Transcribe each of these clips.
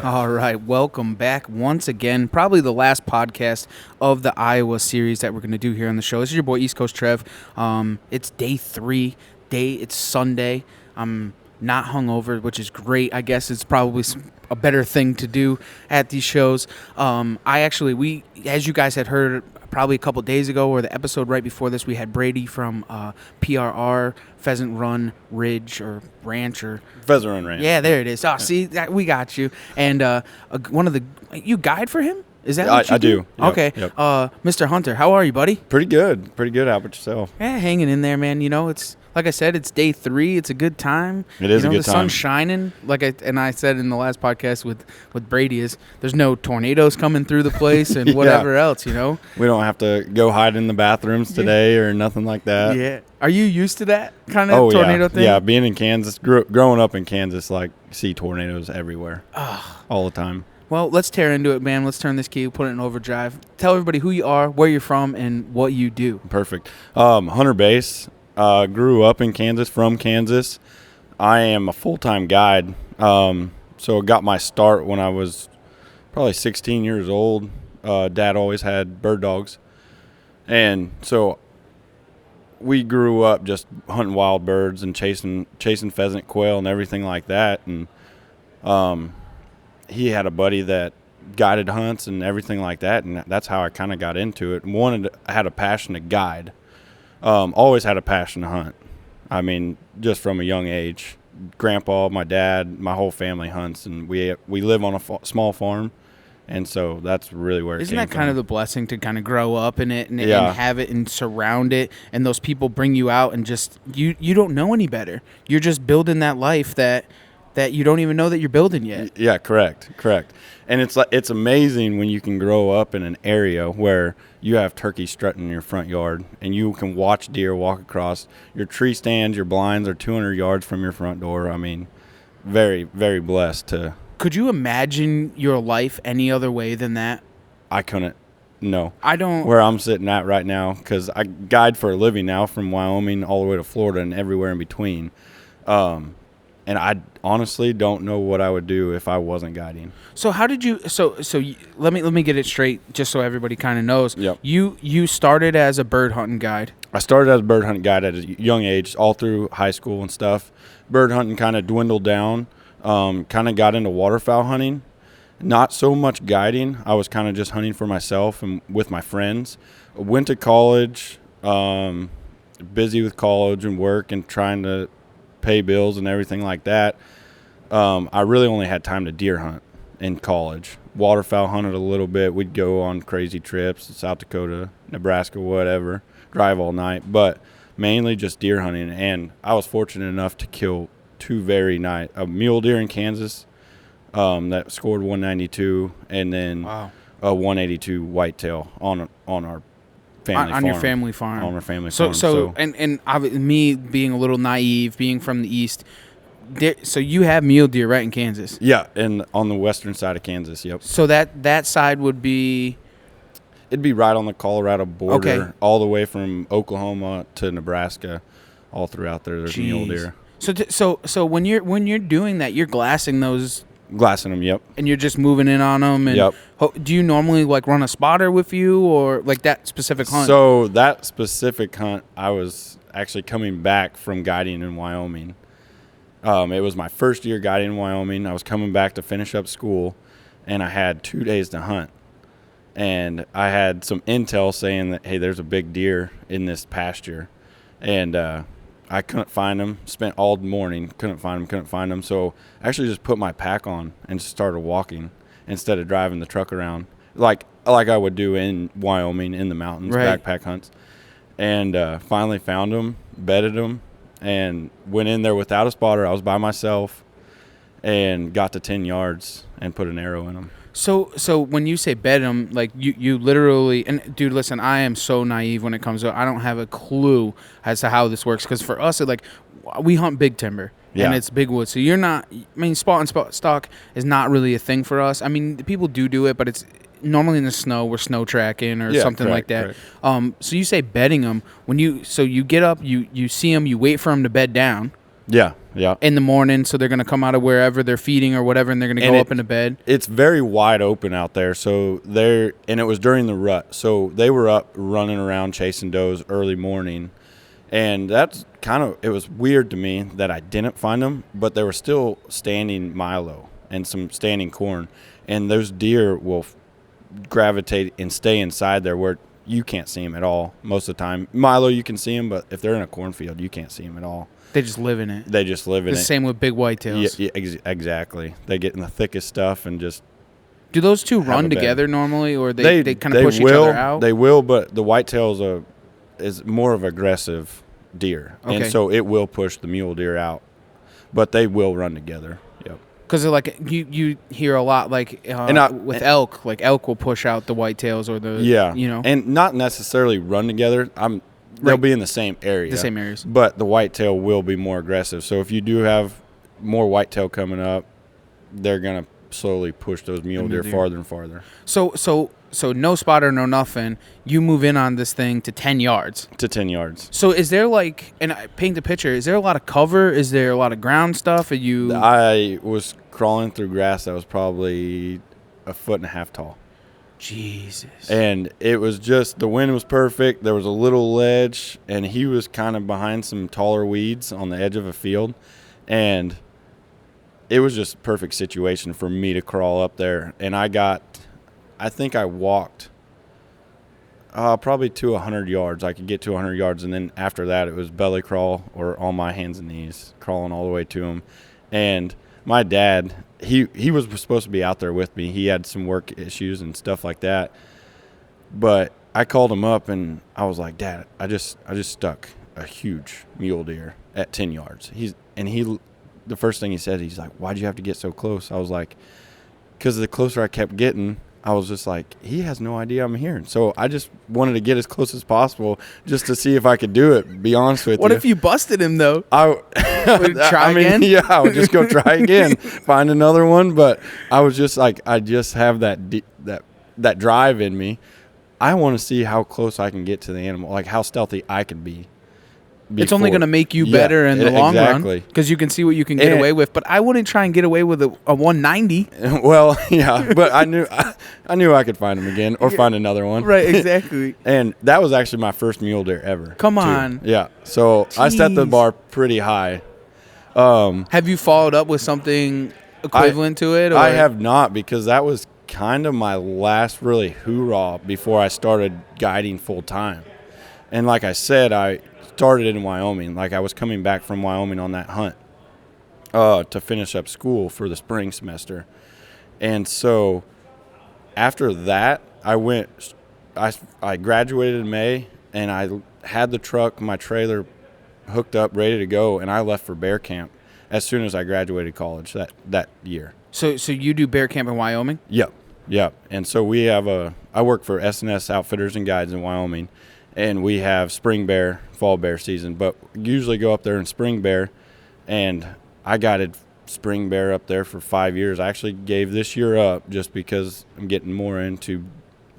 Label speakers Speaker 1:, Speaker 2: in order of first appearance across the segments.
Speaker 1: All right, welcome back once again. Probably the last podcast of the Iowa series that we're going to do here on the show. This is your boy East Coast Trev. It's day 3. It's Sunday. I'm not hungover, which is great. I guess it's probably a better thing to do at these shows. We, as you guys had heard probably a couple days ago, or the episode right before this, we had Brady from PRR, Pheasant Run Ridge or Ranch or
Speaker 2: Pheasant Run Ranch.
Speaker 1: Yeah, there it is. Oh, see, we got you. And you guide for him? Is that what you
Speaker 2: do? Yep,
Speaker 1: okay.
Speaker 2: Yep.
Speaker 1: Mr. Hunter, how are you, buddy?
Speaker 2: Pretty good. How about yourself?
Speaker 1: Yeah, hanging in there, man. You know, it's like I said, it's day 3. It's a good time.
Speaker 2: It is a good
Speaker 1: the
Speaker 2: time.
Speaker 1: sun's shining. I said in the last podcast with Brady, is there's no tornadoes coming through the place and whatever else. You know,
Speaker 2: we don't have to go hide in the bathrooms today or nothing like that.
Speaker 1: Yeah. Are you used to that kind of tornado thing?
Speaker 2: Yeah, being in Kansas, growing up in Kansas, like you see tornadoes everywhere, all the time.
Speaker 1: Well, let's tear into it, man. Let's turn this key, put it in overdrive. Tell everybody who you are, where you're from, and what you do.
Speaker 2: Perfect. Hunter Base. Grew up in Kansas, from Kansas. I am a full-time guide. So got my start when I was probably 16 years old. Dad always had bird dogs. And so we grew up just hunting wild birds and chasing pheasant, quail, and everything like that. And he had a buddy that guided hunts and everything like that, and that's how I kind of got into it. I had a passion to guide. Always had a passion to hunt. I mean, just from a young age. Grandpa, my dad, my whole family hunts, and we live on a small farm, and so that's really where it came from.
Speaker 1: Isn't that kind of the blessing to kind of grow up in it and have it and surround it, and those people bring you out and just you don't know any better. You're just building that life that you don't even know that you're building yet.
Speaker 2: Yeah, correct. And it's amazing when you can grow up in an area where you have turkeys strutting in your front yard and you can watch deer walk across your tree stands. Your blinds are 200 yards from your front door. I mean, very, very blessed to.
Speaker 1: Could you imagine your life any other way than that?
Speaker 2: I couldn't. No.
Speaker 1: I don't.
Speaker 2: Where I'm sitting at right now, because I guide for a living now from Wyoming all the way to Florida and everywhere in between. And I honestly don't know what I would do if I wasn't guiding.
Speaker 1: So how did you? Let me get it straight, just so everybody kind of knows.
Speaker 2: Yep.
Speaker 1: You started as a bird hunting guide.
Speaker 2: I started as a bird hunting guide at a young age, all through high school and stuff. Bird hunting kind of dwindled down. Kind of got into waterfowl hunting. Not so much guiding. I was kind of just hunting for myself and with my friends. Went to college, busy with college and work and trying to pay bills and everything like that. I really only had time to deer hunt in college. Waterfowl hunted a little bit. We'd go on crazy trips to South Dakota, Nebraska, whatever, drive all night, but mainly just deer hunting. And I was fortunate enough to kill 2 very nice, a mule deer in Kansas that scored 192, and then a 182 whitetail on our family farm.
Speaker 1: Your family farm.
Speaker 2: On our family farm.
Speaker 1: So me being a little naive, being from the East, so you have mule deer right in Kansas?
Speaker 2: Yeah, and on the western side of Kansas, yep.
Speaker 1: So that side would be?
Speaker 2: It'd be right on the Colorado border,
Speaker 1: okay.
Speaker 2: All the way from Oklahoma to Nebraska, all throughout there. There's mule deer.
Speaker 1: So when you're doing that, you're glassing those.
Speaker 2: Glassing them, yep.
Speaker 1: And you're just moving in on them. And
Speaker 2: yep.
Speaker 1: Do you normally run a spotter with you, or that specific hunt?
Speaker 2: So that specific hunt, I was actually coming back from guiding in Wyoming. It was my first year guiding in Wyoming. I was coming back to finish up school, and I had 2 days to hunt. And I had some intel saying that, hey, there's a big deer in this pasture. And I couldn't find him. Spent all morning, couldn't find him. So I actually just put my pack on and just started walking instead of driving the truck around like I would do in Wyoming in the mountains,
Speaker 1: right.
Speaker 2: Backpack hunts. And finally found him, bedded him, and went in there without a spotter. I was by myself and got to 10 yards and put an arrow in him.
Speaker 1: So when you say bed them, you literally, and dude, listen, I am so naive when it comes to, I don't have a clue as to how this works, because for us, we hunt big timber, and it's big wood. So you're not, spot and stock is not really a thing for us. I mean, people do it, but it's normally in the snow. We're snow tracking or something like that.
Speaker 2: Correct.
Speaker 1: So you say bedding them, you get up, you see them, you wait for them to bed down.
Speaker 2: Yeah, yeah.
Speaker 1: in the morning, so they're going to come out of wherever they're feeding or whatever, and they're going to go up into bed.
Speaker 2: It's very wide open out there, and it was during the rut, so they were up running around chasing does early morning, and that's it was weird to me that I didn't find them, but there were still standing milo and some standing corn, and those deer will gravitate and stay inside there where you can't see them at all most of the time. Milo, you can see them, but if they're in a cornfield, you can't see them at all.
Speaker 1: They just live in it.
Speaker 2: They just live in it.
Speaker 1: The same with big whitetails.
Speaker 2: Yeah, exactly. They get in the thickest stuff and just.
Speaker 1: Do those two run together normally, or they kind of push each other out?
Speaker 2: They will, but the whitetail is more of an aggressive deer, and so it will push the mule deer out. But they will run together. Yep.
Speaker 1: Because like you hear a lot with elk, like elk will push out the whitetails or the
Speaker 2: and not necessarily run together. They'll be in the same area.
Speaker 1: The same areas.
Speaker 2: But the whitetail will be more aggressive. So if you do have more whitetail coming up, they're going to slowly push those mule deer farther and farther.
Speaker 1: So no spotter, no nothing. You move in on this thing to 10 yards.
Speaker 2: To 10 yards.
Speaker 1: So is there and I paint the picture, is there a lot of cover? Is there a lot of ground stuff?
Speaker 2: I was crawling through grass that was probably 1.5 feet tall.
Speaker 1: Jesus.
Speaker 2: And it was just, the wind was perfect. There was a little ledge, and he was kind of behind some taller weeds on the edge of a field. And it was just a perfect situation for me to crawl up there. And I think I walked probably to 100 yards. I could get to 100 yards. And then after that, it was belly crawl or on my hands and knees, crawling all the way to him. And my dad, he was supposed to be out there with me. He had some work issues and stuff like that. But I called him up and I was like, Dad, I just stuck a huge mule deer at 10 yards. The first thing he said, he's like, why'd you have to get so close? I was like, because the closer I kept getting, I was just like, he has no idea I'm here. So I just wanted to get as close as possible just to see if I could do it, be honest with you.
Speaker 1: What if you busted him, though?
Speaker 2: Again? Yeah, I would just go try again, find another one. But I was just like, I just have that drive in me. I want to see how close I can get to the animal, like how stealthy I can be.
Speaker 1: It's only going to make you better in the long run because you can see what you can get away with. But I wouldn't try and get away with a 190.
Speaker 2: Well, yeah, but I knew I could find him again or find another one.
Speaker 1: Right, exactly.
Speaker 2: And that was actually my first mule deer ever.
Speaker 1: Come on.
Speaker 2: Yeah, so I set the bar pretty high.
Speaker 1: Have you followed up with something equivalent to it? Or?
Speaker 2: I have not, because that was kind of my last really hoorah before I started guiding full time. And like I said, I started in Wyoming. Like I was coming back from Wyoming on that hunt to finish up school for the spring semester. And so after that, I graduated in May, and I had the truck, my trailer hooked up, ready to go, and I left for bear camp as soon as I graduated college that year.
Speaker 1: So you do bear camp in Wyoming?
Speaker 2: Yep. And so I work for S&S Outfitters and Guides in Wyoming. And we have spring bear, fall bear season, but usually go up there in spring bear. And I guided spring bear up there for 5 years. I actually gave this year up just because I'm getting more into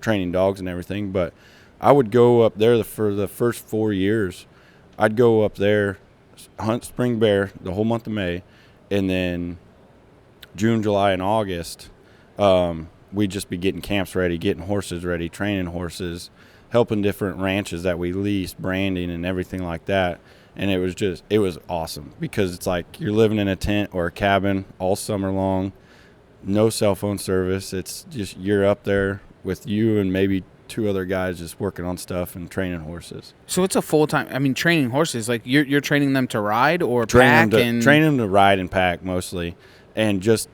Speaker 2: training dogs and everything. But I would go up there for the first 4 years. I'd go up there, hunt spring bear the whole month of May, and then June, July, and August, we'd just be getting camps ready, getting horses ready, training horses, helping different ranches that we lease, branding and everything like that. And it was awesome because it's like you're living in a tent or a cabin all summer long, no cell phone service. It's just you're up there with you and maybe 2 other guys just working on stuff and training horses.
Speaker 1: So it's a full-time, training horses, like you're training them to ride or pack?
Speaker 2: Training them to ride and pack mostly, and just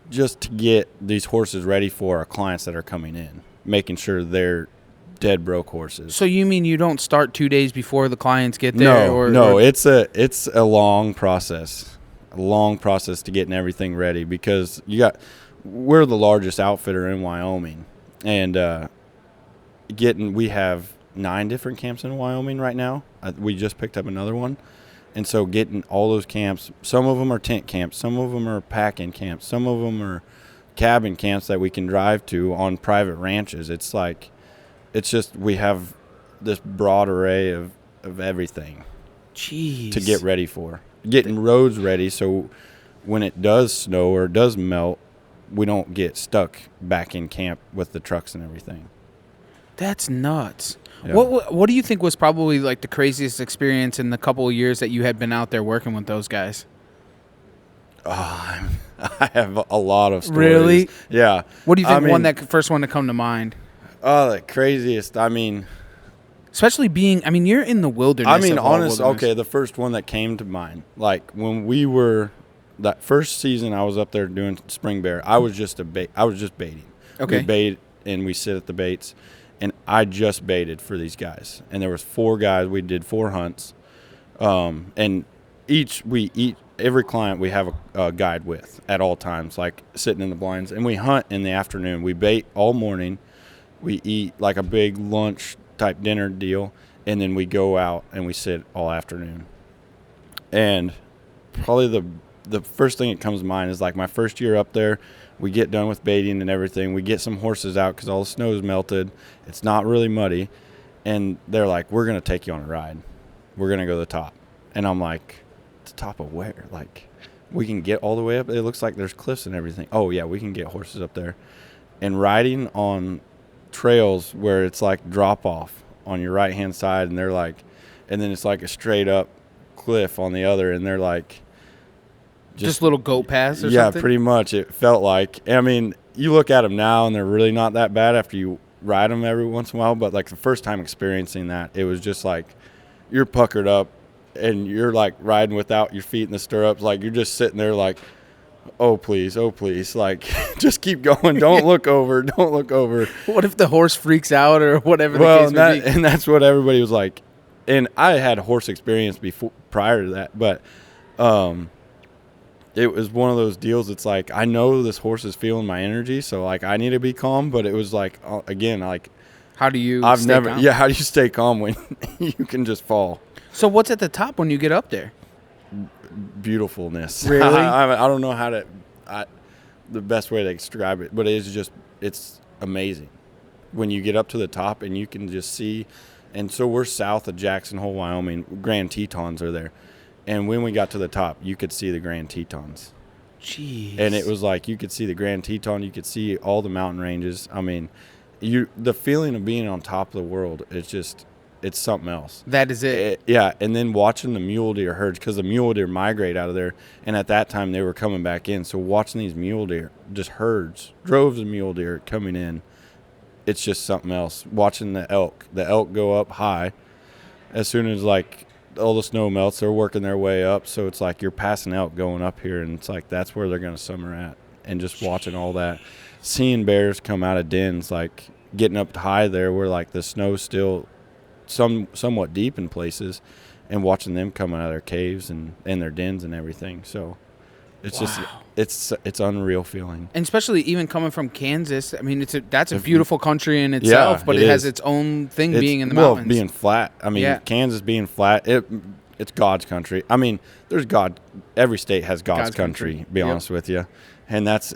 Speaker 2: to get these horses ready for our clients that are coming in, making sure they're dead broke horses.
Speaker 1: So you mean you don't start 2 days before the clients get there?
Speaker 2: No, it's a long process. A long process to getting everything ready because we're the largest outfitter in Wyoming, and we have 9 different camps in Wyoming right now. We just picked up another one. And so getting all those camps, some of them are tent camps, some of them are packing camps, some of them are cabin camps that we can drive to on private ranches. It's just we have this broad array of everything.
Speaker 1: Jeez.
Speaker 2: To get ready for. getting roads ready so when it does snow or it does melt, we don't get stuck back in camp with the trucks and everything.
Speaker 1: That's nuts.
Speaker 2: Yeah.
Speaker 1: What do you think was probably like the craziest experience in the couple of years that you had been out there working with those guys?
Speaker 2: I have a lot of stories.
Speaker 1: Really?
Speaker 2: Yeah.
Speaker 1: What do you think first one to come to mind?
Speaker 2: Oh, the craziest.
Speaker 1: Especially being, you're in the wilderness.
Speaker 2: Okay, the first one that came to mind, like when we were, that first season I was up there doing spring bear, I was just baiting.
Speaker 1: Okay.
Speaker 2: We bait and we sit at the baits, and I just baited for these guys. And there was 4 guys. We did 4 hunts, and every client we have a guide with at all times, like sitting in the blinds. And we hunt in the afternoon. We bait all morning. We eat like a big lunch type dinner deal, and then we go out and we sit all afternoon. And probably the first thing that comes to mind is like my first year up there. We get done with baiting and everything. We get some horses out because all the snow's melted. It's not really muddy. And they're like, we're going to take you on a ride. We're going to go to the top. And I'm like, the top of where? Like, we can get all the way up? It looks like there's cliffs and everything. Oh, yeah, we can get horses up there. And riding on trails where it's like drop off on your right-hand side, and they're like, and then it's like a straight up cliff on the other, and they're like,
Speaker 1: just little goat paths or
Speaker 2: something?
Speaker 1: something?
Speaker 2: Yeah, pretty much. It felt like. You look at them now, and they're really not that bad after you ride them every once in a while. But, like, the first time experiencing that, it was just like you're puckered up, and you're, like, riding without your feet in the stirrups. Like, you're just sitting there like, oh, please. Like, just keep going. Don't look over. Don't look over.
Speaker 1: What if the horse freaks out or whatever the case may be?
Speaker 2: And that's what everybody was like. And I had horse experience prior to that, but it was one of those deals. It's like, I know this horse is feeling my energy, so like I need to be calm. But it was like, again, like,
Speaker 1: how do you stay calm?
Speaker 2: Yeah, how do you stay calm when you can just fall?
Speaker 1: So what's at the top when you get up there?
Speaker 2: Beautifulness.
Speaker 1: Really?
Speaker 2: I don't know the best way to describe it, but it's amazing when you get up to the top and you can just see. And so we're south of Jackson Hole, Wyoming. Grand Tetons are there. And when we got to the top, you could see the Grand Tetons.
Speaker 1: Jeez.
Speaker 2: And it was like you could see the Grand Teton. You could see all the mountain ranges. The feeling of being on top of the world, it's something else.
Speaker 1: That is it.
Speaker 2: Yeah, and then watching the mule deer herds, because the mule deer migrate out of there, and at that time they were coming back in. So watching these mule deer, just herds, droves of mule deer coming in, it's just something else. Watching the elk go up high. As soon as like all the snow melts, they're working their way up. So it's like you're passing elk going up here, and it's like that's where they're going to summer at. And just watching all that, seeing bears come out of dens, like getting up high there where like the snow's still somewhat deep in places, and watching them come out of their caves and their dens and everything. So it's just it's unreal feeling.
Speaker 1: And especially even coming from Kansas, that's a beautiful country in itself, but it has its own thing being in the mountains.
Speaker 2: Being flat. Kansas being flat, it's God's country. There's God. Every state has God's country. To be honest with you. And that's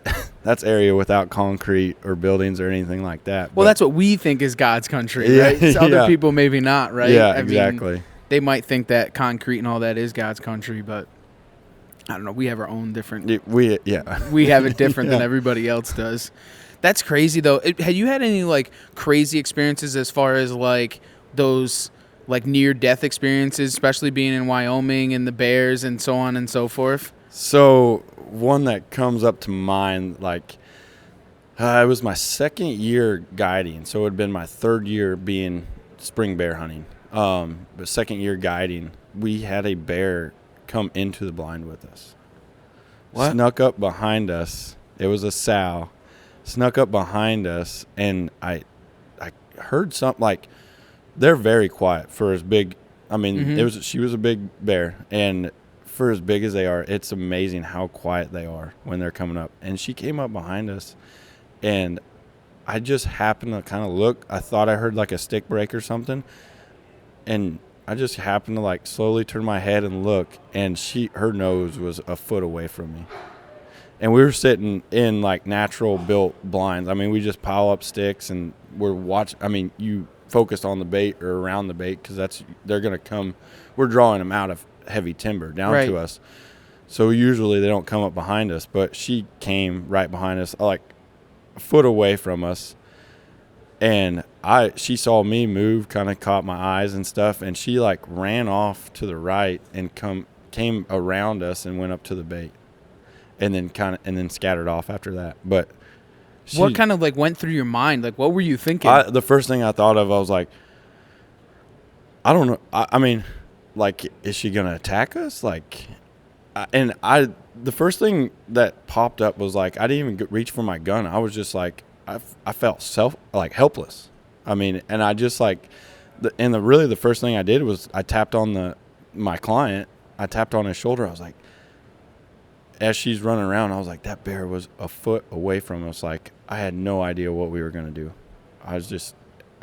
Speaker 2: area without concrete or buildings or anything like that.
Speaker 1: Well, that's what we think is God's country, right? So other people maybe not, right?
Speaker 2: Yeah, exactly.
Speaker 1: They might think that concrete and all that is God's country, but I don't know. We have our own different. We have it different than everybody else does. That's crazy, though. Had you had any like crazy experiences as far as like those like near-death experiences, especially being in Wyoming and the bears and so on and so forth?
Speaker 2: So one that comes up to mind, like it was my second year guiding, so it had been my third year being spring bear hunting. But second year guiding, we had a bear come into the blind with us. What? Snuck up behind us. It was a sow. Snuck up behind us, and I heard something like, they're very quiet for as big. She was a big bear, and for as big as they are, it's amazing how quiet they are when they're coming up. And she came up behind us, and I just happened to kind of look. I thought I heard like a stick break or something, and I just happened to like slowly turn my head and look, and her nose was a foot away from me. And we were sitting in like natural built blinds. We just pile up sticks and we're watching. You focus on the bait or around the bait because they're going to come. We're drawing them out of heavy timber down
Speaker 1: right.
Speaker 2: to us. So usually they don't come up behind us, but she came right behind us, like a foot away from us. And she saw me move, kind of caught my eyes and stuff, and she like ran off to the right and came around us and went up to the bait, and then scattered off after that. But
Speaker 1: what kind of like went through your mind? Like, what were you thinking?
Speaker 2: The first thing I thought of, I was like, I don't know. I mean, like, is she gonna attack us? Like, the first thing that popped up was like, I didn't even reach for my gun. I was just like, I felt helpless. I mean, and I just like, really the first thing I did was I tapped on my client. I tapped on his shoulder. I was like, as she's running around, I was like, that bear was a foot away from us. Like, I had no idea what we were gonna do. I was just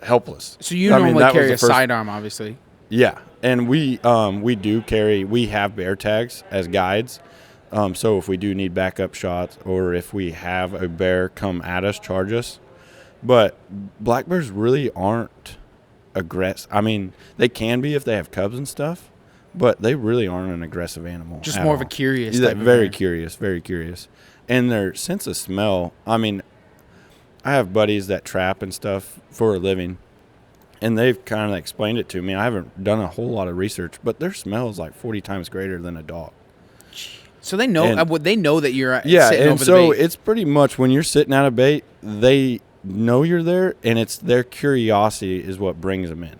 Speaker 2: helpless.
Speaker 1: So you normally carry a sidearm, obviously.
Speaker 2: Yeah, and we have bear tags as guides. So if we do need backup shots, or if we have a bear come at us, charge us. But black bears really aren't aggressive. I mean, they can be if they have cubs and stuff, but they really aren't an aggressive animal.
Speaker 1: Just more of a curious.
Speaker 2: Very curious, very curious. And their sense of smell. I mean, I have buddies that trap and stuff for a living, and they've kind of explained it to me. I haven't done a whole lot of research, but their smell is like 40 times greater than a dog.
Speaker 1: So they know they know that you're
Speaker 2: yeah,
Speaker 1: sitting
Speaker 2: and
Speaker 1: over
Speaker 2: so
Speaker 1: the bait.
Speaker 2: it's pretty much when you're sitting at a bait, they know you're there, and it's their curiosity is what brings them in,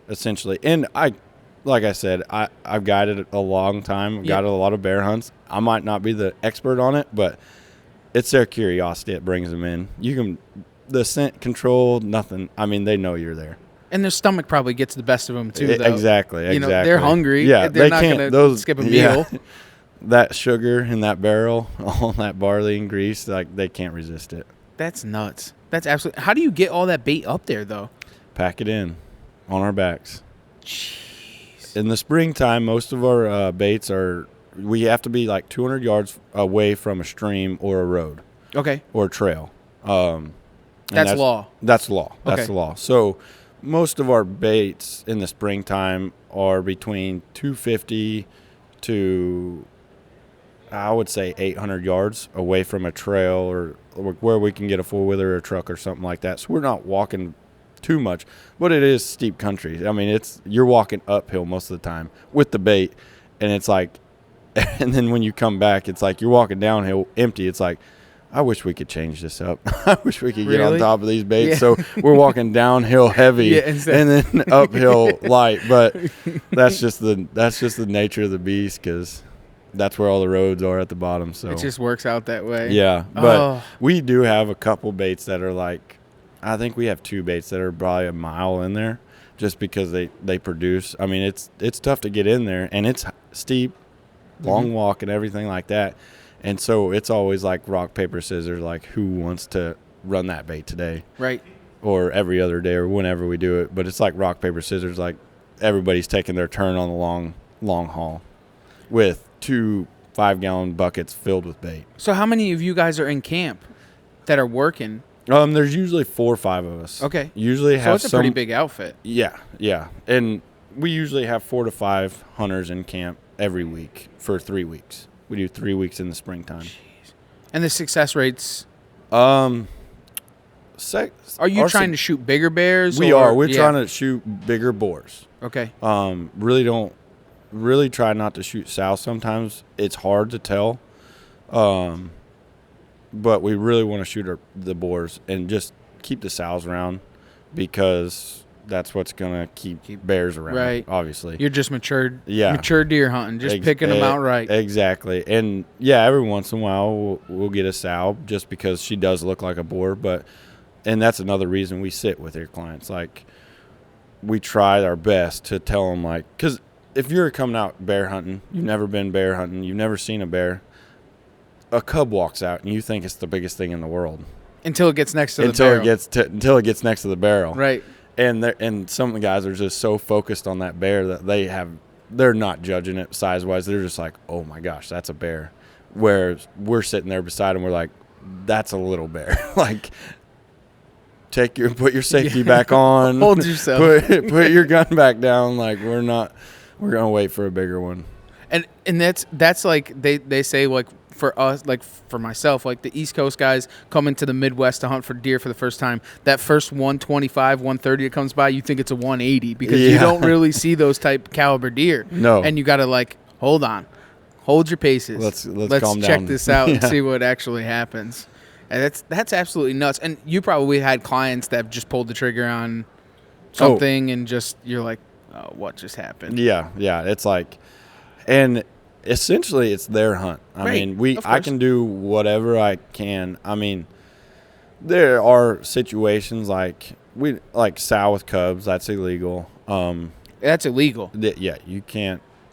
Speaker 2: essentially. And like I said, I've guided a long time. I've guided a lot of bear hunts. I might not be the expert on it, but it's their curiosity that brings them in. The scent control, nothing. I mean, they know you're there.
Speaker 1: And their stomach probably gets the best of them too. Though.
Speaker 2: Exactly.
Speaker 1: You know, they're hungry.
Speaker 2: Yeah,
Speaker 1: they're not going to skip a meal.
Speaker 2: Yeah. That sugar in that barrel, all that barley and grease, like they can't resist it.
Speaker 1: That's nuts. That's absolutely. How do you get all that bait up there though?
Speaker 2: Pack it in on our backs.
Speaker 1: Jeez.
Speaker 2: In the springtime, most of our baits we have to be like 200 yards away from a stream or a road.
Speaker 1: Okay.
Speaker 2: Or a trail.
Speaker 1: That's law.
Speaker 2: That's law. That's
Speaker 1: okay.
Speaker 2: the law. So most of our baits in the springtime are between 250 to, I would say, 800 yards away from a trail or where we can get a four-wheeler or a truck or something like that. So we're not walking too much, but it is steep country. I mean, you're walking uphill most of the time with the bait, and it's like, and then when you come back, it's like you're walking downhill empty. It's like, I wish we could change this up. I wish we could get on top of these baits. Yeah. So we're walking downhill heavy and then uphill light. But that's just the nature of the beast, because that's where all the roads are at the bottom. So
Speaker 1: it just works out that way.
Speaker 2: Yeah, but we do have a couple baits that are like, I think we have two baits that are probably a mile in there, just because they produce. I mean, it's tough to get in there, and it's steep, long walk and everything like that. And so it's always like rock, paper, scissors, like who wants to run that bait today?
Speaker 1: Right.
Speaker 2: Or every other day or whenever we do it. But it's like rock, paper, scissors, like everybody's taking their turn on the long haul with 2 5-gallon buckets filled with bait.
Speaker 1: So how many of you guys are in camp that are working?
Speaker 2: There's usually 4 or 5 of us.
Speaker 1: Okay.
Speaker 2: Usually have
Speaker 1: so it's a pretty big outfit.
Speaker 2: Yeah. And we usually have 4 to 5 hunters in camp every week for 3 weeks. We do 3 weeks in the springtime.
Speaker 1: Jeez. And the success rates?
Speaker 2: Are you
Speaker 1: trying to shoot bigger bears?
Speaker 2: We are. We're trying to shoot bigger boars.
Speaker 1: Okay.
Speaker 2: Really try not to shoot sow. Sometimes it's hard to tell. But we really want to shoot the boars and just keep the sows around, because that's what's going to keep bears around,
Speaker 1: right?
Speaker 2: Obviously.
Speaker 1: You're just mature deer hunting, just picking them out right.
Speaker 2: Exactly. And, yeah, every once in a while we'll get a sow just because she does look like a boar. And that's another reason we sit with your clients. Like, we try our best to tell them, like, because if you're coming out bear hunting, you've never been bear hunting, you've never seen a bear, a cub walks out and you think it's the biggest thing in the world.
Speaker 1: Until it gets next to the barrel.
Speaker 2: Until it gets next to the barrel.
Speaker 1: Right.
Speaker 2: And some of the guys are just so focused on that bear that they're not judging it size-wise. They're just like, oh, my gosh, that's a bear. Whereas we're sitting there beside them, we're like, that's a little bear. Like, put your safety back on.
Speaker 1: Hold yourself.
Speaker 2: Put your gun back down. Like, we're We're gonna wait for a bigger one.
Speaker 1: And that's like they say, like, for us, like for myself, like the East Coast guys coming to the Midwest to hunt for deer for the first time, that first 125, 130 that comes by, you think it's a 180 because you don't really see those type caliber deer.
Speaker 2: No.
Speaker 1: And you got to, like, hold your paces.
Speaker 2: Let's calm
Speaker 1: check
Speaker 2: down.
Speaker 1: this out and see what actually happens. And that's absolutely nuts. And you probably had clients that have just pulled the trigger on something and just, you're like, oh, what just happened?
Speaker 2: Yeah. It's like, and essentially it's their hunt. I mean, I can do whatever I can. I mean, there are situations like sow with cubs. That's illegal.
Speaker 1: That's illegal.
Speaker 2: Yeah, you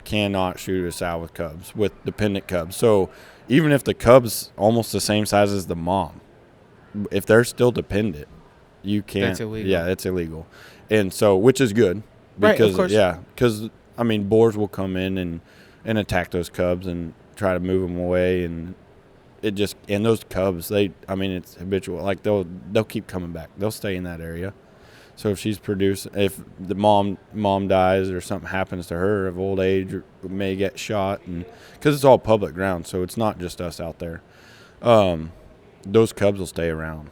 Speaker 2: cannot shoot a sow with cubs, with dependent cubs. So even if the cub's almost the same size as the mom, if they're still dependent, you can't.
Speaker 1: That's illegal.
Speaker 2: Yeah, it's illegal. And so, which is good because
Speaker 1: right, of course.
Speaker 2: because I mean, boars will come in and attack those cubs and try to move them away, and those cubs, it's habitual. Like they'll keep coming back. They'll stay in that area. So if if the mom dies or something happens to her of old age, or may get shot, and because it's all public ground, so it's not just us out there. Those cubs will stay around.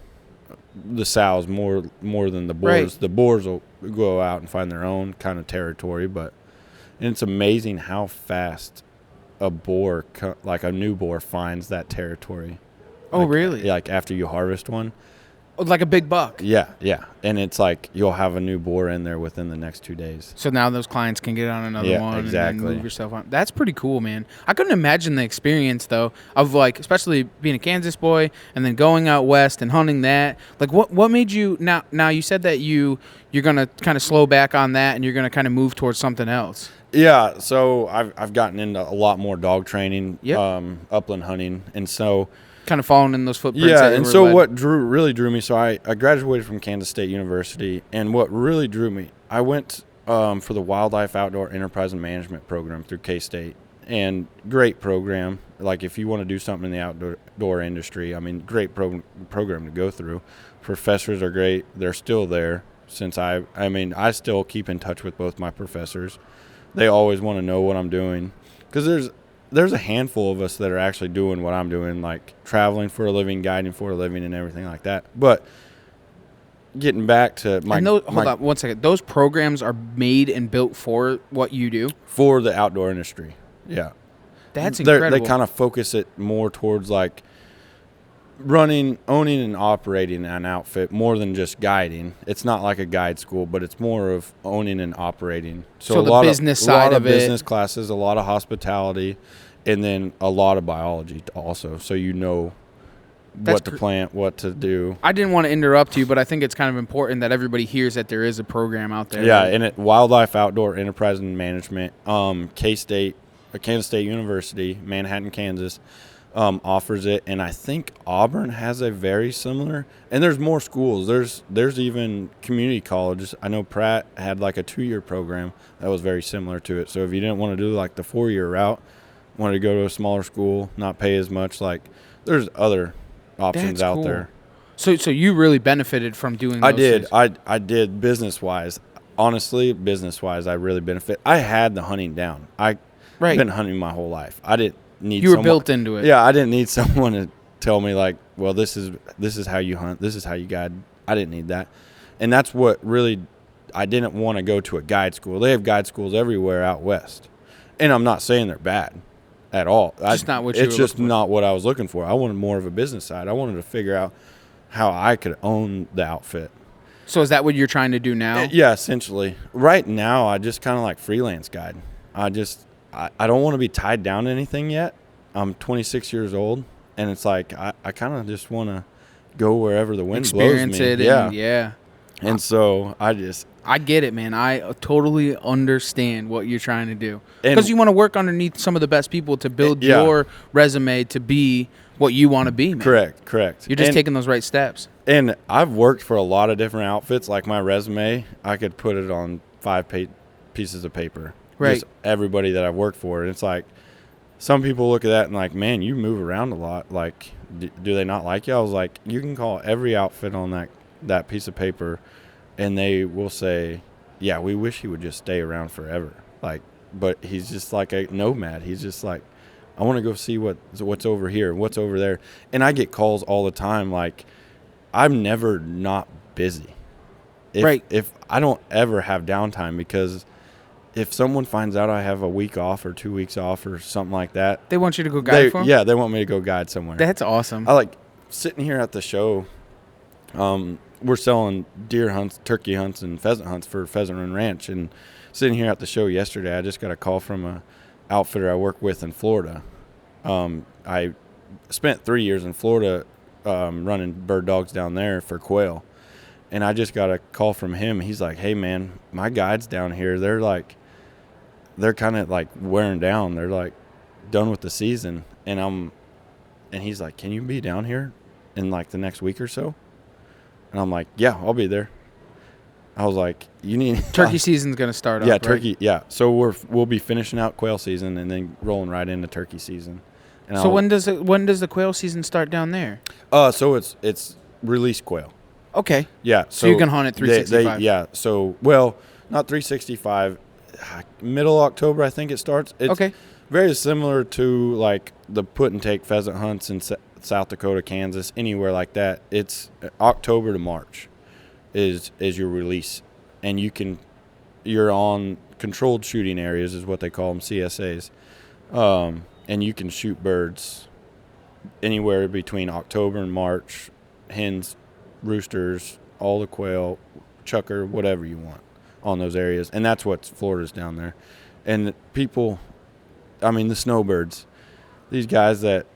Speaker 2: The sows more than the boars.
Speaker 1: Right.
Speaker 2: The boars will go out and find their own kind of territory, and it's amazing how fast a boar, like a new boar, finds that territory.
Speaker 1: Oh, really?
Speaker 2: Like after you harvest one.
Speaker 1: Like a big buck.
Speaker 2: Yeah. And it's like you'll have a new boar in there within the next 2 days.
Speaker 1: So now those clients can get on another one
Speaker 2: exactly.
Speaker 1: and then move yourself on. That's pretty cool, man. I couldn't imagine the experience, though, of, like, especially being a Kansas boy and then going out west and hunting that. Like, what made you – now you said that you're going to kind of slow back on that and you're going to kind of move towards something else.
Speaker 2: Yeah, so I've gotten into a lot more dog training, upland hunting, and so –
Speaker 1: kind of following in those footprints.
Speaker 2: Yeah, and so what really drew me, so I graduated from Kansas State University, and what really drew me, I went for the Wildlife Outdoor Enterprise and Management program through K-State, and great program. Like if you want to do something in the outdoor industry, I mean, great program to go through. Professors are great. They're still there since I still keep in touch with both my professors. They always want to know what I'm doing because there's a handful of us that are actually doing what I'm doing, like traveling for a living, guiding for a living, and everything like that. But getting back to
Speaker 1: hold on 1 second. Those programs are made and built for what you do?
Speaker 2: For the outdoor industry, yeah.
Speaker 1: That's incredible.
Speaker 2: They kind of focus it more towards like owning and operating an outfit more than just guiding. It's not like a guide school, but it's more of owning and operating. So
Speaker 1: the business side of it.
Speaker 2: Business classes, a lot of hospitality, and then a lot of biology also. So you know what to plant, what to do.
Speaker 1: I didn't want to interrupt you, but I think it's kind of important that everybody hears that there is a program out there.
Speaker 2: Yeah, and Wildlife Outdoor Enterprise and Management, K-State, Kansas State University, Manhattan, Kansas, offers it, and I think Auburn has a very similar. And there's more schools. There's even community colleges. I know Pratt had like a 2-year program that was very similar to it. So if you didn't want to do like the 4-year route, wanted to go to a smaller school, not pay as much, like there's other options out there.
Speaker 1: So you really benefited from doing those things.
Speaker 2: I did business-wise. Honestly, business-wise, I really benefit. I had the hunting down. I've been hunting my whole life. I didn't need
Speaker 1: you were built into it.
Speaker 2: Yeah, I didn't need someone to tell me like, well, this is how you hunt, this is how you guide. I didn't need that. And that's what really, I didn't want to go to a guide school. They have guide schools everywhere out west. And I'm not saying they're bad at all. It's just not what I was looking for. I wanted more of a business side. I wanted to figure out how I could own the outfit.
Speaker 1: So is that what you're trying to do now?
Speaker 2: Yeah, essentially. Right now, I just kind of like freelance guide. I don't want to be tied down to anything yet. I'm 26 years old, and it's like I kind of just want to go wherever the wind blows me.
Speaker 1: Experience it. Yeah.
Speaker 2: And so I
Speaker 1: get it, man. I totally understand what you're trying to do. Because you want to work underneath some of the best people to build your resume to be what you want to be, man.
Speaker 2: Correct.
Speaker 1: You're just taking those right steps.
Speaker 2: And I've worked for a lot of different outfits. Like my resume, I could put it on 5 pieces of paper.
Speaker 1: Right.
Speaker 2: Just everybody that I've worked for. And it's like, some people look at that and like, man, you move around a lot. Like, do they not like you? I was like, you can call every outfit on that piece of paper, and they will say, yeah, we wish he would just stay around forever. Like, but he's just like a nomad. He's just like, I want to go see what's over here, what's over there. And I get calls all the time. Like, I'm never not busy. If I don't ever have downtime, because if someone finds out I have a week off or 2 weeks off or something like that,
Speaker 1: They want you to go guide for them?
Speaker 2: Yeah, they want me to go guide somewhere.
Speaker 1: That's awesome.
Speaker 2: I like sitting here at the show. We're selling deer hunts, turkey hunts, and pheasant hunts for Pheasant Run Ranch. And sitting here at the show yesterday, I just got a call from a outfitter I work with in Florida. I spent 3 years in Florida running bird dogs down there for quail. And I just got a call from him. He's like, hey, man, my guides down here, they're kind of like wearing down. They're like done with the season. And he's like, can you be down here in like the next week or so? And I'm like, yeah, I'll be there. I was like, you need
Speaker 1: turkey season's going to start up,
Speaker 2: yeah,
Speaker 1: right?
Speaker 2: turkey. Yeah. So we'll be finishing out quail season and then rolling right into turkey season. And
Speaker 1: so when does the quail season start down there?
Speaker 2: So it's release quail.
Speaker 1: Okay.
Speaker 2: Yeah.
Speaker 1: So you can hunt at 365.
Speaker 2: Yeah. So, well, not 365. Middle October, I think it starts. It's
Speaker 1: okay.
Speaker 2: Very similar to like the put and take pheasant hunts in South Dakota, Kansas, anywhere like that. It's October to March is your release, and you're on controlled shooting areas is what they call them, CSAs, and you can shoot birds anywhere between October and March, hens, roosters, all the quail, chucker, whatever you want on those areas. And that's what Florida's down there. And people, I mean, the snowbirds, these guys that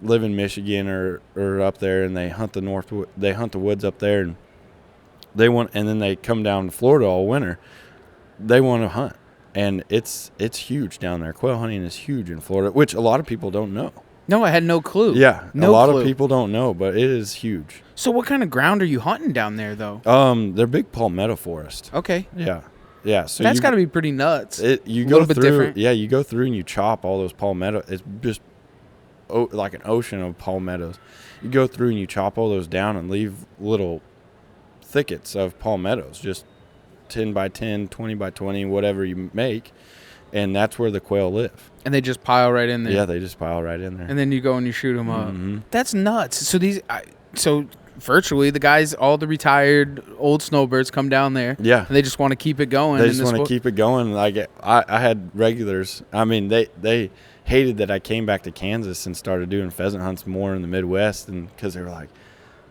Speaker 2: live in Michigan or up there, and they hunt the woods up there, and then they come down to Florida all winter. They want to hunt, and it's huge down there. Quail hunting is huge in Florida, which a lot of people don't know.
Speaker 1: No, I had no clue.
Speaker 2: Yeah, a lot of people don't know, but it is huge.
Speaker 1: So what kind of ground are you hunting down there, though?
Speaker 2: They're big palmetto forest.
Speaker 1: Okay.
Speaker 2: Yeah. So
Speaker 1: that's got to be pretty nuts.
Speaker 2: You go through, different. Yeah, you go through and you chop all those palmetto. It's just like an ocean of palmettos. You go through and you chop all those down and leave little thickets of palmettos, just 10 by 10, 20 by 20, whatever you make, and that's where the quail live.
Speaker 1: And they just pile right in there.
Speaker 2: Yeah, they just pile right in there.
Speaker 1: And then you go and you shoot them
Speaker 2: mm-hmm.
Speaker 1: up. That's nuts. So virtually the guys, all the retired old snowbirds come down there.
Speaker 2: Yeah.
Speaker 1: And they just want to keep it going.
Speaker 2: They just want to keep it going. Like I had regulars. I mean, they hated that I came back to Kansas and started doing pheasant hunts more in the Midwest, and because they were like,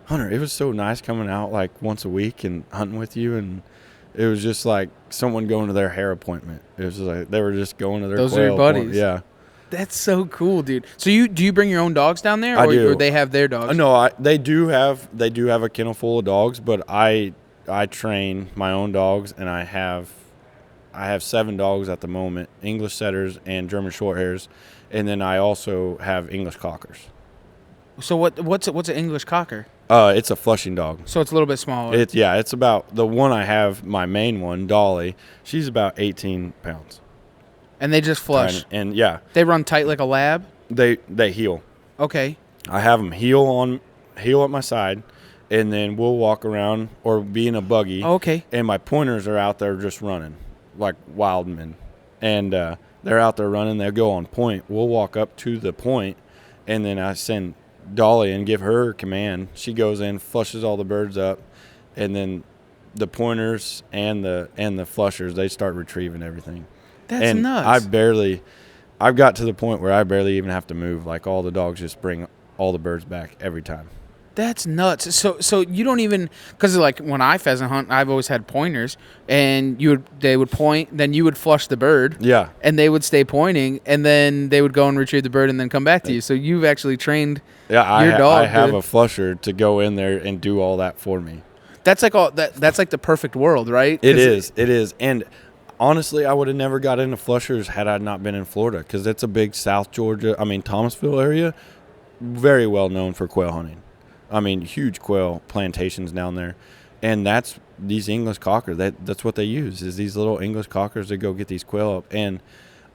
Speaker 2: Hunter, it was so nice coming out like once a week and hunting with you, and it was just like someone going to their hair appointment. It was like they were just going to their
Speaker 1: those are your buddies.
Speaker 2: Yeah.
Speaker 1: That's so cool, dude. So do you bring your own dogs down there, or they have their dogs?
Speaker 2: No, they do have a kennel full of dogs, but I train my own dogs, and I have 7 dogs at the moment, English setters and German shorthairs, and then I also have English cockers.
Speaker 1: So what's an English cocker?
Speaker 2: It's a flushing dog.
Speaker 1: So it's a little bit smaller.
Speaker 2: It's about, the one I have, my main one, Dolly, she's about 18 pounds.
Speaker 1: And they just flush.
Speaker 2: And yeah.
Speaker 1: They run tight like a lab?
Speaker 2: They heel.
Speaker 1: Okay.
Speaker 2: I have them heel at my side, and then we'll walk around or be in a buggy.
Speaker 1: Oh, okay.
Speaker 2: And my pointers are out there just running like wild men. And they're out there running. They'll go on point. We'll walk up to the point, and then I send Dolly and give her command. She goes in, flushes all the birds up, and then the pointers and the flushers, they start retrieving everything.
Speaker 1: That's nuts.
Speaker 2: I've got to the point where I barely even have to move. Like, all the dogs just bring all the birds back every time.
Speaker 1: That's nuts. So you don't even, because like when I pheasant hunt, I've always had pointers, and they would point, then you would flush the bird.
Speaker 2: Yeah.
Speaker 1: And they would stay pointing, and then they would go and retrieve the bird and then come back to you. So you've actually trained your dog.
Speaker 2: I have a flusher to go in there and do all that for me.
Speaker 1: That's like that's like the perfect world, right?
Speaker 2: It is. And honestly, I would have never got into flushers had I not been in Florida, because it's a big South Georgia, Thomasville area, very well known for quail hunting. Huge quail plantations down there. And that's these English cockers. That's what they use, is these little English cockers to go get these quail up. And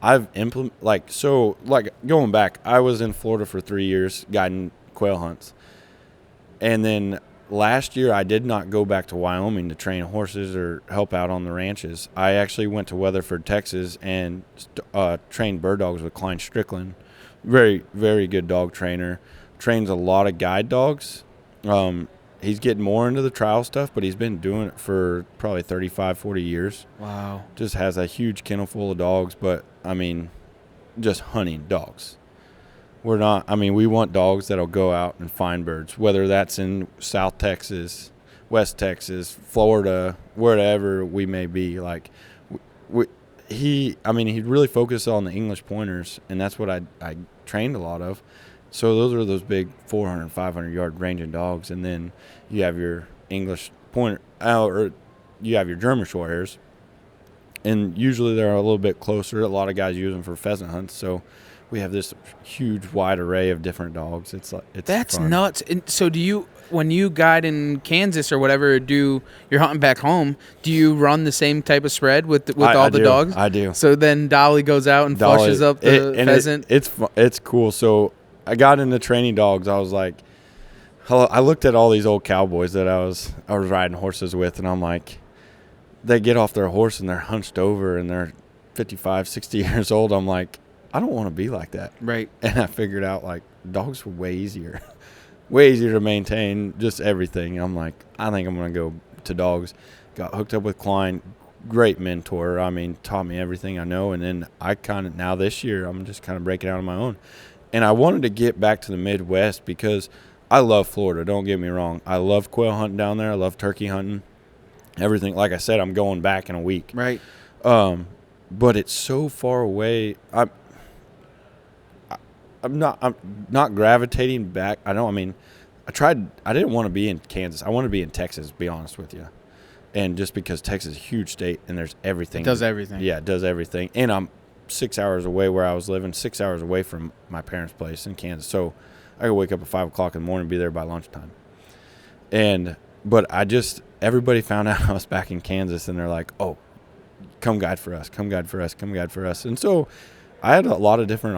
Speaker 2: I've going back, I was in Florida for 3 years guiding quail hunts. And then last year I did not go back to Wyoming to train horses or help out on the ranches. I actually went to Weatherford, Texas, and trained bird dogs with Klein Strickland. Very, very good dog trainer. Trains a lot of guide dogs. He's getting more into the trial stuff, but he's been doing it for probably 35, 40 years.
Speaker 1: Wow.
Speaker 2: Just has a huge kennel full of dogs, but, just hunting dogs. We want dogs that'll go out and find birds, whether that's in South Texas, West Texas, Florida, wherever we may be. Like, he really focused on the English pointers, and that's what I trained a lot of. So those are those big 400, 500-yard ranging dogs, and then you have your English pointer, or you have your German short hairs, and usually they're a little bit closer. A lot of guys use them for pheasant hunts, so we have this huge, wide array of different dogs. It's
Speaker 1: That's
Speaker 2: fun.
Speaker 1: nuts. And so do you, when you guide in Kansas or whatever, you're hunting back home, do you run the same type of spread with all the dogs?
Speaker 2: I do.
Speaker 1: So then Dolly goes out and flushes up the pheasant?
Speaker 2: It's cool. So I got into training dogs. I was like, I looked at all these old cowboys that I was riding horses with, and I'm like, they get off their horse and they're hunched over and they're 55, 60 years old. I'm like, I don't want to be like that.
Speaker 1: Right.
Speaker 2: And I figured out, like, dogs were way easier to maintain, just everything. I'm like, I think I'm going to go to dogs. Got hooked up with Klein, great mentor. Taught me everything I know. And then now this year, I'm just kind of breaking out on my own. And I wanted to get back to the Midwest because I love Florida. Don't get me wrong. I love quail hunting down there. I love turkey hunting. Everything. Like I said, I'm going back in a week.
Speaker 1: Right.
Speaker 2: But it's so far away. I'm not gravitating back. I didn't want to be in Kansas. I want to be in Texas, to be honest with you. And just because Texas is a huge state and there's everything.
Speaker 1: It does everything.
Speaker 2: Yeah, it does everything. And I'm 6 hours away where I was living, 6 hours away from my parents' place in Kansas. So I could wake up at 5 o'clock in the morning and be there by lunchtime. But everybody found out I was back in Kansas, and they're like, oh, come guide for us, come guide for us, come guide for us. And so I had a lot of different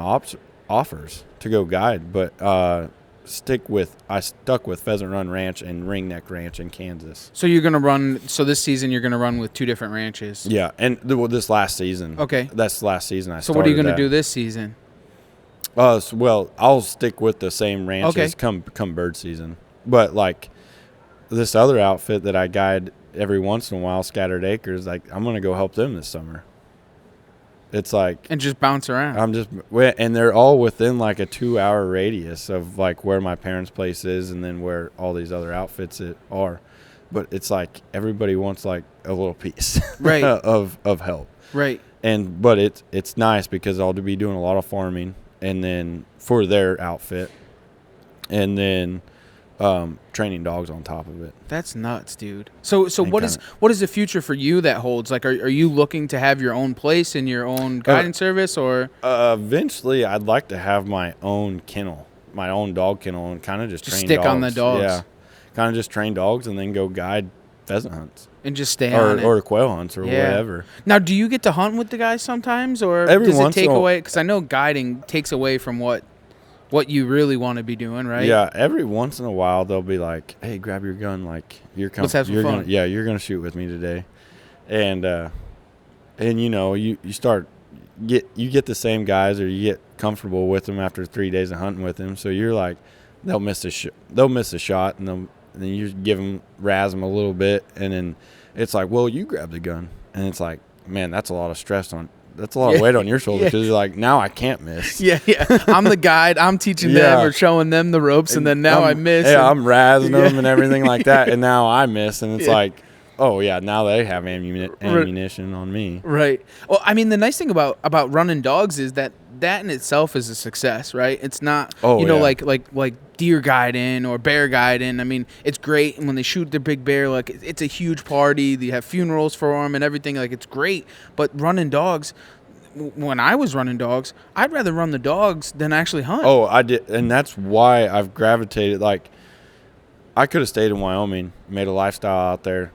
Speaker 2: offers to go guide, but I stuck with Pheasant Run Ranch and Ringneck Ranch in Kansas.
Speaker 1: So this season you're going to run with two different ranches.
Speaker 2: Yeah, and this last season.
Speaker 1: Okay.
Speaker 2: That's the last season I started.
Speaker 1: So what are you going to do this season?
Speaker 2: I'll stick with the same ranches come bird season. But like this other outfit that I guide every once in a while, Scattered Acres, like I'm going to go help them this summer. It's like,
Speaker 1: and just bounce around.
Speaker 2: And they're all within like a 2-hour radius of like where my parents' place is, and then where all these other outfits are. But it's like everybody wants like a little piece,
Speaker 1: right,
Speaker 2: of help,
Speaker 1: right.
Speaker 2: But it's nice because I'll be doing a lot of farming, and then for their outfit, and then training dogs on top of it.
Speaker 1: That's nuts, dude. So what is the future for you that holds? Like, are you looking to have your own place and your own guiding service, or
Speaker 2: eventually I'd like to have my own kennel, my own dog kennel, and kind of just train
Speaker 1: stick
Speaker 2: dogs.
Speaker 1: on the dogs.
Speaker 2: Yeah, kind of just train dogs and then go guide pheasant hunts
Speaker 1: and just stay on it,
Speaker 2: or quail hunts or whatever.
Speaker 1: Now, do you get to hunt with the guys sometimes, or
Speaker 2: every
Speaker 1: does it
Speaker 2: once
Speaker 1: take
Speaker 2: in a
Speaker 1: away? Because I know guiding takes away from what you really want to be doing, right?
Speaker 2: Yeah, every once in a while they'll be like, "Hey, grab your gun, like you're coming.
Speaker 1: Let's have some fun."
Speaker 2: You're gonna shoot with me today," and you know you get the same guys, or you get comfortable with them after 3 days of hunting with them. So you're like, they'll miss a shot, and then you give them razz them a little bit, and then it's like, well, you grab the gun, and it's like, man, that's a lot of stress on. That's a lot of weight on your shoulders because you're like, now I can't miss.
Speaker 1: Yeah. I'm the guide. I'm teaching them or showing them the ropes, and then now I miss.
Speaker 2: Yeah, I'm razzing them and everything like that, and now I miss, and it's like, oh, yeah, now they have ammunition on me.
Speaker 1: Right. Well, I mean, the nice thing about running dogs is that in itself is a success, right? It's not, like deer guiding or bear guiding. I mean, it's great. And when they shoot the big bear, like, it's a huge party. They have funerals for them and everything. Like, it's great. But running dogs, when I was running dogs, I'd rather run the dogs than actually hunt.
Speaker 2: Oh, I did. And that's why I've gravitated. Like, I could have stayed in Wyoming, made a lifestyle out there,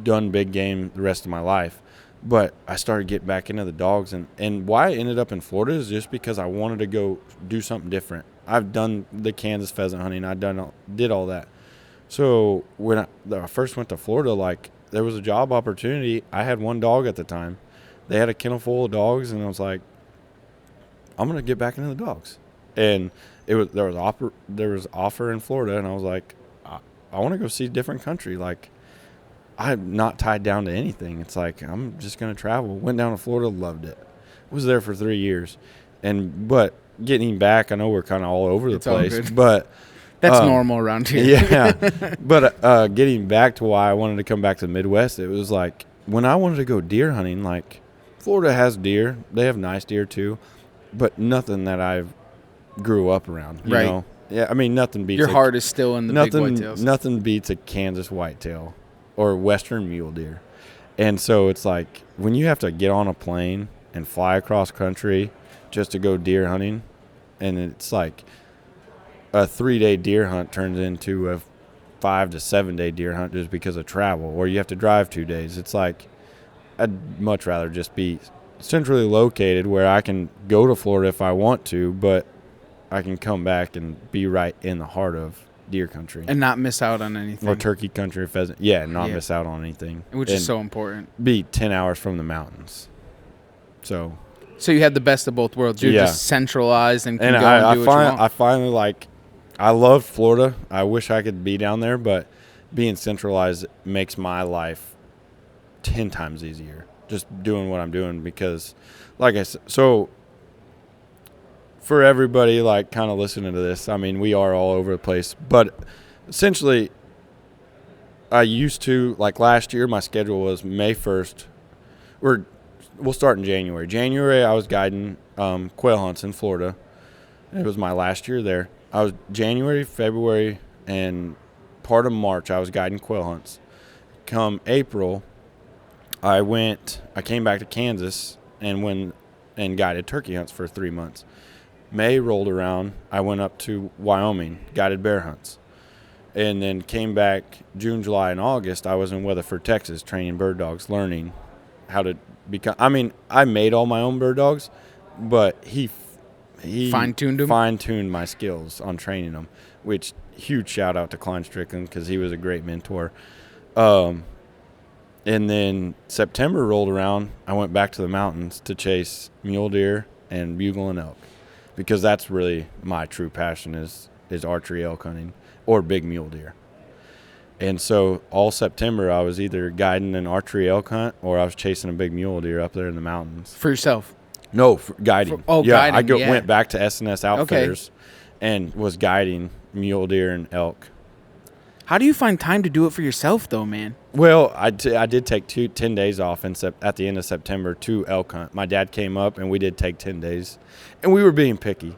Speaker 2: done big game the rest of my life. But I started getting back into the dogs. And why I ended up in Florida is just because I wanted to go do something different. I've done the Kansas pheasant hunting. I did all that. So when I first went to Florida, like, there was a job opportunity. I had one dog at the time. They had a kennel full of dogs, and I was like, I'm gonna get back into the dogs. And there was offer in Florida, and I was like, I want to go see a different country. Like, I'm not tied down to anything. It's like, I'm just gonna travel. Went down to Florida, loved it. Was there for 3 years, but getting back, I know we're kind of all over the place, but
Speaker 1: that's normal around here.
Speaker 2: Yeah, but getting back to why I wanted to come back to the Midwest, it was like when I wanted to go deer hunting. Like, Florida has deer; they have nice deer too, but nothing that I grew up around. You know? Yeah, I mean, nothing beats
Speaker 1: your heart is still in the big whitetails.
Speaker 2: Nothing beats a Kansas whitetail or Western mule deer, and so it's like when you have to get on a plane and fly across country just to go deer hunting, and it's like a 3-day deer hunt turns into a 5 to 7 day deer hunt just because of travel, or you have to drive 2 days. It's like, I'd much rather just be centrally located where I can go to Florida if I want to, but I can come back and be right in the heart of deer country.
Speaker 1: And not miss out on anything.
Speaker 2: Or turkey country or pheasant. Yeah, not miss out on anything.
Speaker 1: Which is so important.
Speaker 2: Be 10 hours from the mountains. So
Speaker 1: you had the best of both worlds. You're just centralized and can go and do what you want.
Speaker 2: I finally, like, I love Florida. I wish I could be down there, but being centralized makes my life 10 times easier. Just doing what I'm doing because, like I said, so for everybody, like, kind of listening to this, I mean, we are all over the place. But essentially, I used to, like, last year, my schedule was May 1st. We'll start in January. January, I was guiding quail hunts in Florida. It was my last year there. I was January, February, and part of March, I was guiding quail hunts. Come April, I came back to Kansas and guided turkey hunts for 3 months. May rolled around, I went up to Wyoming, guided bear hunts. And then came back June, July, and August. I was in Weatherford, Texas, training bird dogs, learning how to become. I mean, I made all my own bird dogs, but he fine-tuned my skills on training them, which huge shout out to Klein Strickland because he was a great mentor. And then September rolled around. I went back to the mountains to chase mule deer and bugle and elk because that's really my true passion is archery elk hunting or big mule deer. And so all September I was either guiding an archery elk hunt or I was chasing a big mule deer up there in the mountains.
Speaker 1: For yourself?
Speaker 2: No, for guiding.
Speaker 1: Guiding.
Speaker 2: Went back to S&S Outfitters and was guiding mule deer and elk.
Speaker 1: How do you find time to do it for yourself, though, man?
Speaker 2: Well, I did take 10 days off at the end of September to elk hunt. My dad came up, and we did take 10 days. And we were being picky.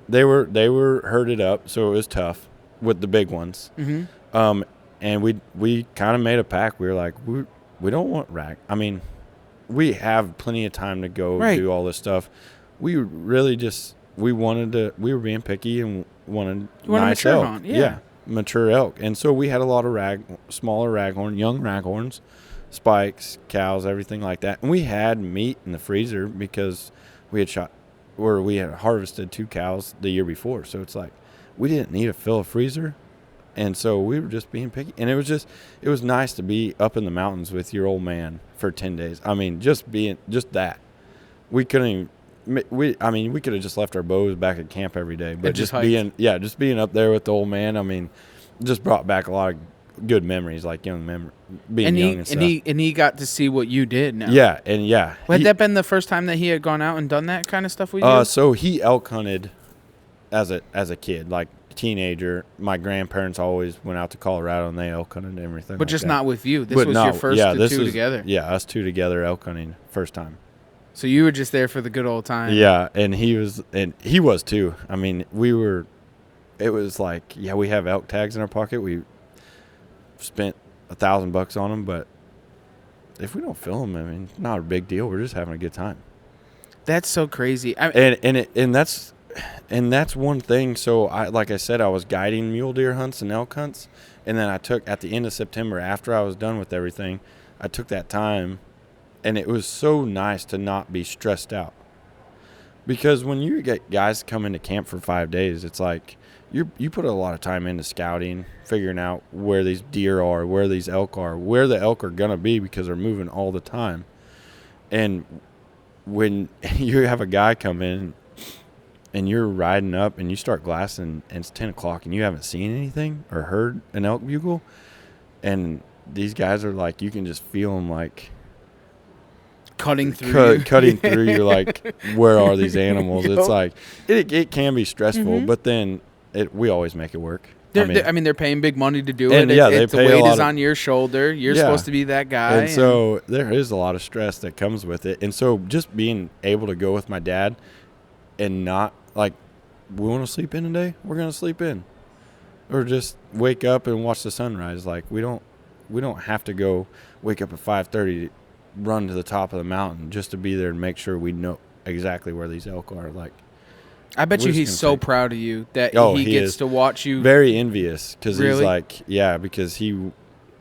Speaker 2: They were herded up, so it was tough with the big ones. Mm-hmm. And we kind of made a pact. We were like, we don't want rack. I mean, we have plenty of time to go do all this stuff. We really we were being picky and wanted nice elk.
Speaker 1: Hunt, yeah.
Speaker 2: Mature elk. And so we had a lot of smaller raghorn, young raghorns, spikes, cows, everything like that. And we had meat in the freezer because we had harvested 2 cows the year before. So it's like we didn't need to fill a freezer. And so we were just being picky. And it was nice to be up in the mountains with your old man for 10 days. I mean, just that. We couldn't even, we could have just left our bows back at camp every day. But just being up there with the old man, I mean, just brought back a lot of good memories, like young and stuff.
Speaker 1: And he got to see what you did now.
Speaker 2: Yeah,
Speaker 1: Had that been the first time that he had gone out and done that kind of stuff with you?
Speaker 2: So he elk hunted as a kid, like teenager. My grandparents always went out to Colorado and they elk hunted and everything.
Speaker 1: But just not with you. This was your first two together.
Speaker 2: Yeah, us two together elk hunting first time.
Speaker 1: So you were just there for the good old time.
Speaker 2: Yeah, and he was too. I mean, it was like, yeah, we have elk tags in our pocket. We spent $1,000 on them, but if we don't fill them, I mean, not a big deal. We're just having a good time.
Speaker 1: That's so crazy.
Speaker 2: And that's one thing. So like I said, I was guiding mule deer hunts and elk hunts, and then I took at the end of September after I was done with everything, I took that time, and it was so nice to not be stressed out. Because when you get guys come into camp for 5 days, it's like you put a lot of time into scouting, figuring out where these deer are, where these elk are, where the elk are going to be because they're moving all the time. And when you have a guy come in and you're riding up and you start glassing and it's 10 o'clock and you haven't seen anything or heard an elk bugle, and these guys are like, you can just feel them like
Speaker 1: cutting through
Speaker 2: cutting through. You're like, where are these animals?
Speaker 1: Yep.
Speaker 2: It's like it can be stressful, but then we always make it work.
Speaker 1: They're paying big money to do it.
Speaker 2: And, yeah,
Speaker 1: the
Speaker 2: they pay
Speaker 1: weight
Speaker 2: a lot
Speaker 1: is
Speaker 2: of-
Speaker 1: on your shoulder. You're supposed to be that guy.
Speaker 2: And so there is a lot of stress that comes with it. And so just being able to go with my dad and not like, we want to sleep in today, we're going to sleep in. Or just wake up and watch the sunrise. Like we don't have to go wake up at 5:30, run to the top of the mountain just to be there and make sure we know exactly where these elk are. Like,
Speaker 1: I bet you
Speaker 2: we're just
Speaker 1: he's
Speaker 2: gonna
Speaker 1: so
Speaker 2: take-
Speaker 1: proud of you that
Speaker 2: Oh,
Speaker 1: he
Speaker 2: he
Speaker 1: gets
Speaker 2: is.
Speaker 1: to watch you.
Speaker 2: very envious because
Speaker 1: Really?
Speaker 2: he's like, yeah, because he,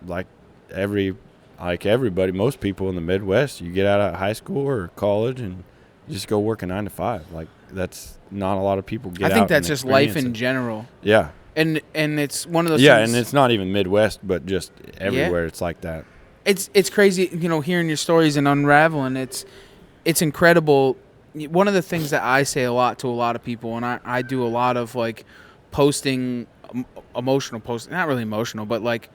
Speaker 2: like everybody, most people in the Midwest, you get out of high school or college and you just go work a 9 to 5. Like that's not a lot of people get
Speaker 1: I
Speaker 2: out.
Speaker 1: think that's
Speaker 2: and
Speaker 1: just life
Speaker 2: experience
Speaker 1: in
Speaker 2: it.
Speaker 1: general.
Speaker 2: Yeah.
Speaker 1: And it's one of those
Speaker 2: Yeah,
Speaker 1: things.
Speaker 2: and it's not even Midwest, but just everywhere it's like that.
Speaker 1: It's crazy, hearing your stories and unraveling. It's incredible. One of the things that I say a lot to a lot of people, and I do a lot of like posting, emotional posting, not really emotional, but like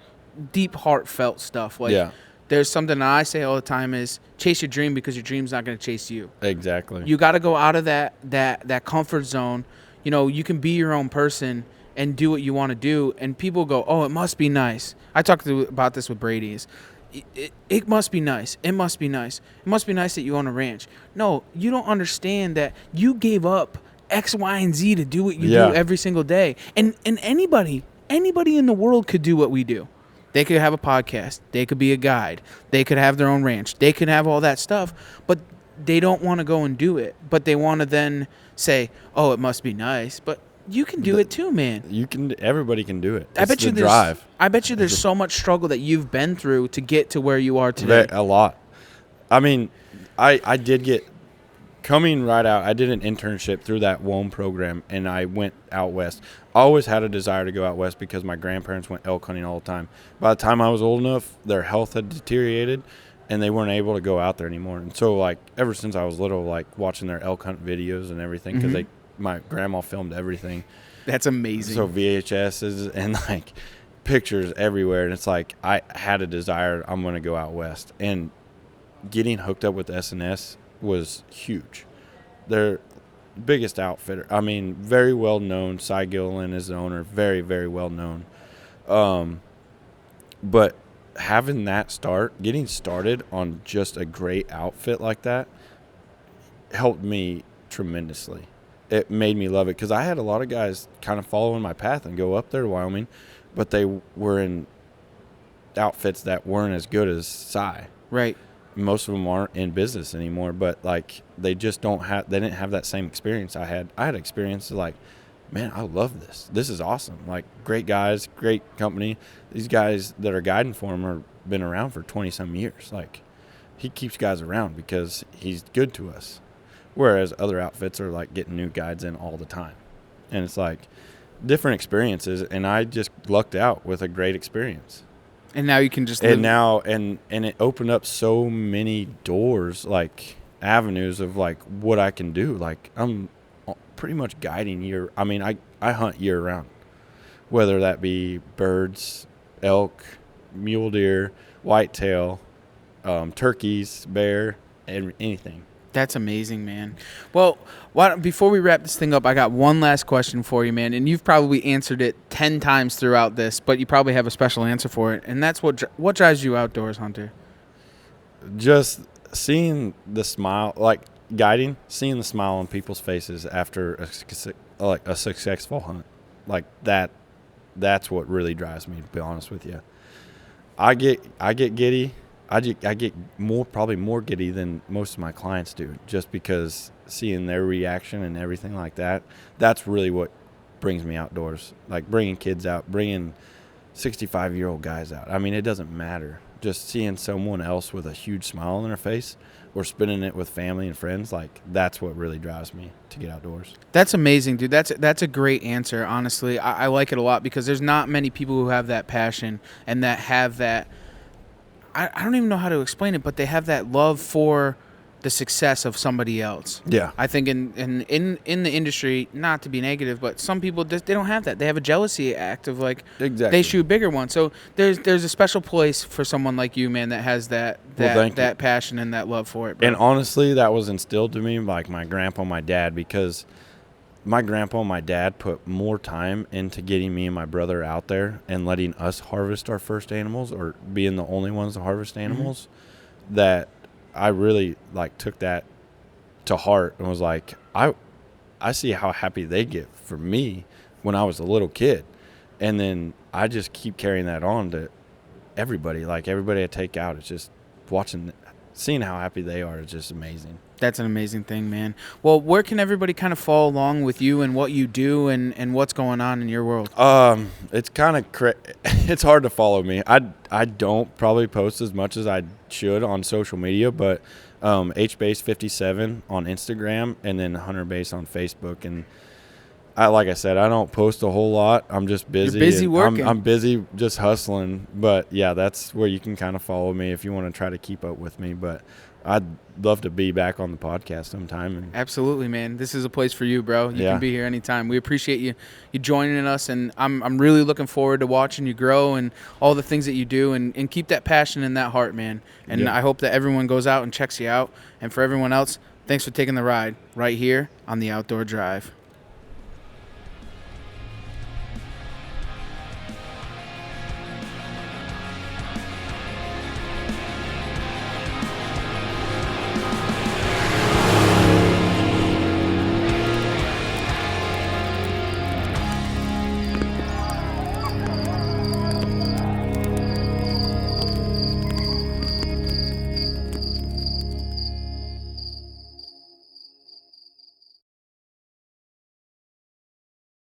Speaker 1: deep heartfelt stuff. Like
Speaker 2: Yeah.
Speaker 1: there's something that I say all the time is chase your dream because your dream's not going to chase you.
Speaker 2: Exactly.
Speaker 1: You got to go out of that comfort zone. You can be your own person and do what you want to do. And people go, oh, it must be nice. I talked about this with Brady's. It must be nice. It must be nice. It must be nice that you own a ranch. No, you don't understand that you gave up X, Y, and Z to do what you do every single day. And anybody in the world could do what we do. They could have a podcast. They could be a guide. They could have their own ranch. They could have all that stuff. But they don't want to go and do it. But they want to then say, oh, it must be nice. But you can do it too, man.
Speaker 2: Everybody can do it.
Speaker 1: I bet you there's
Speaker 2: drive.
Speaker 1: I bet you there's so much struggle that you've been through to get to where you are today.
Speaker 2: A lot. I mean, I did get coming right out. I did an internship through that WOM program, and I went out west. I always had a desire to go out west because my grandparents went elk hunting all the time. By the time I was old enough, their health had deteriorated, and they weren't able to go out there anymore. And so, like, ever since I was little, like watching their elk hunt videos and everything, because my grandma filmed everything.
Speaker 1: That's amazing.
Speaker 2: So VHSs and like pictures everywhere, and it's like I had a desire. I'm going to go out west, and getting hooked up with SNS was huge. Their biggest outfitter. I mean, very well known. Cy Gilliland is the owner. Very, very well known. But having that getting started on just a great outfit like that helped me tremendously. It made me love it because I had a lot of guys kind of following my path and go up there to Wyoming, but they were in outfits that weren't as good as Cy.
Speaker 1: Right.
Speaker 2: Most of them aren't in business anymore, but like they just they didn't have that same experience I had. I had experiences like, man, I love this. This is awesome. Like great guys, great company. These guys that are guiding for him are been around for 20 some years. Like he keeps guys around because he's good to us. Whereas other outfits are like getting new guides in all the time. And it's like different experiences, and I just lucked out with a great experience.
Speaker 1: And now you can just live.
Speaker 2: And now and it opened up so many doors, like avenues of like what I can do. Like I'm pretty much guiding I hunt year round. Whether that be birds, elk, mule deer, whitetail, turkeys, bear, and anything.
Speaker 1: That's amazing, man. Well, before we wrap this thing up, I got one last question for you, man. And you've probably answered it 10 times throughout this, but you probably have a special answer for it. And that's what drives you outdoors, Hunter?
Speaker 2: Just seeing the smile, like guiding, seeing the smile on people's faces after a successful hunt. Like that's what really drives me, to be honest with you. I get giddy. I get probably more giddy than most of my clients do, just because seeing their reaction and everything like that. That's really what brings me outdoors. Like bringing kids out, bringing 65-year-old guys out. I mean, it doesn't matter. Just seeing someone else with a huge smile on their face or spending it with family and friends, like that's what really drives me to get outdoors.
Speaker 1: That's amazing, dude. That's a great answer. Honestly, I like it a lot because there's not many people who have that passion and that have that. I don't even know how to explain it, but they have that love for the success of somebody else.
Speaker 2: Yeah.
Speaker 1: I think in the industry, not to be negative, but some people they don't have that. They have a jealousy act of like
Speaker 2: Exactly.
Speaker 1: they shoot bigger ones. So there's a special place for someone like you, man, that has that passion and that love for it, bro.
Speaker 2: And honestly, that was instilled to me like my grandpa and my dad, because my grandpa and my dad put more time into getting me and my brother out there and letting us harvest our first animals, or being the only ones to harvest animals, that I really like took that to heart and was like, I see how happy they get for me when I was a little kid. And then I just keep carrying that on to everybody. Like everybody I take out, it's just seeing how happy they are is just amazing.
Speaker 1: That's an amazing thing, man. Well, where can everybody kind of follow along with you and what you do and what's going on in your world?
Speaker 2: It's kind of it's hard to follow me. I don't probably post as much as I should on social media, but HBase57 on Instagram, and then Hunter Base on Facebook. And like I said, I don't post a whole lot. I'm just busy.
Speaker 1: You're busy working.
Speaker 2: I'm busy just hustling. But yeah, that's where you can kind of follow me if you want to try to keep up with me. But I'd love to be back on the podcast sometime.
Speaker 1: Absolutely, man. This is a place for you, bro. You can be here anytime. We appreciate you joining us, and I'm really looking forward to watching you grow and all the things that you do, and keep that passion in that heart, man. And I hope that everyone goes out and checks you out. And for everyone else, thanks for taking the ride right here on the Outdoor Drive.